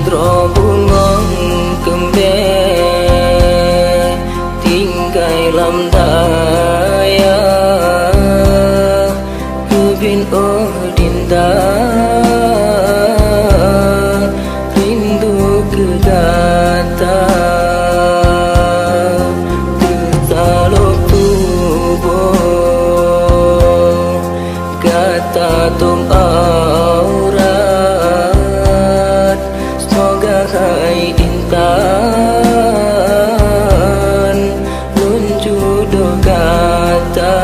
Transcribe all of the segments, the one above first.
putra bungong kembe tinggai lam daya kebin oh dinda rindu kegata tertaluk tubuh kata tum aurat semoga hai intan lun jodoh kata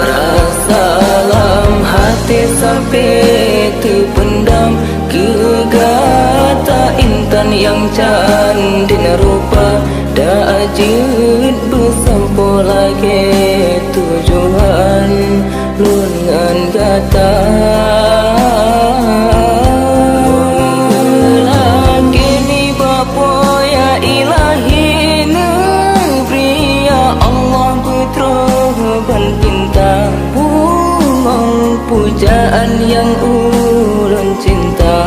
rasa lam hati sampai terpendam kegata intan yang candin rupa dah ajud bersampo lagi tujuan lungan gata lagi ni bapa ya ilahi negeri ya Allah putra ban bintang bungong pujaan yang ulun cinta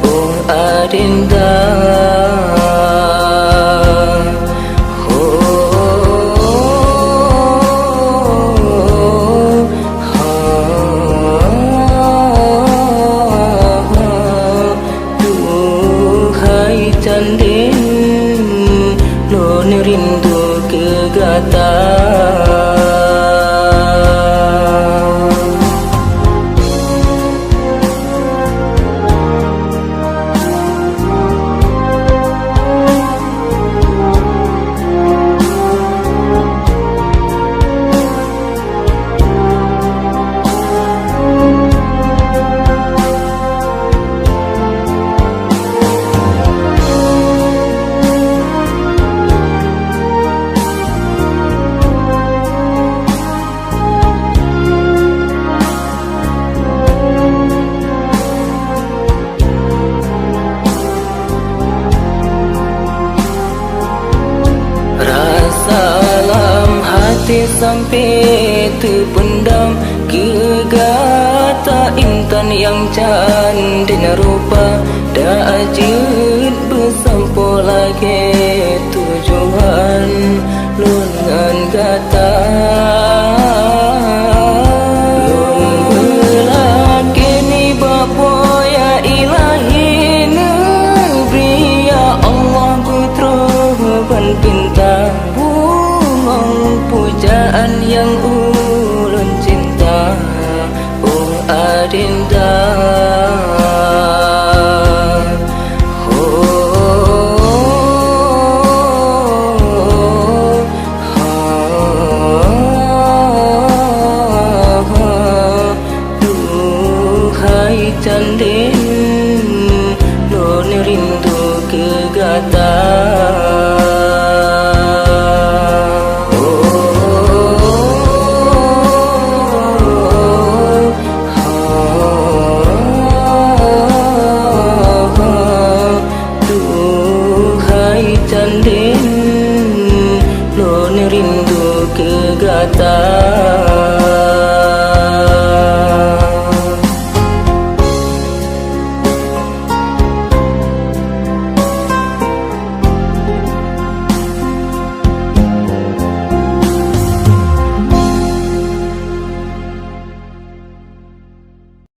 oh adinda candin lon rindu kegata sampai terpendam kegata intan yang candin rupa dah ajud bersampo lagi tujuan lungan gata lun belaki ni bapa ya ilahi negeri ya Allah putra ban bintang pujaan yang ulun cinta oh adinda duhai candin lon rindu kegata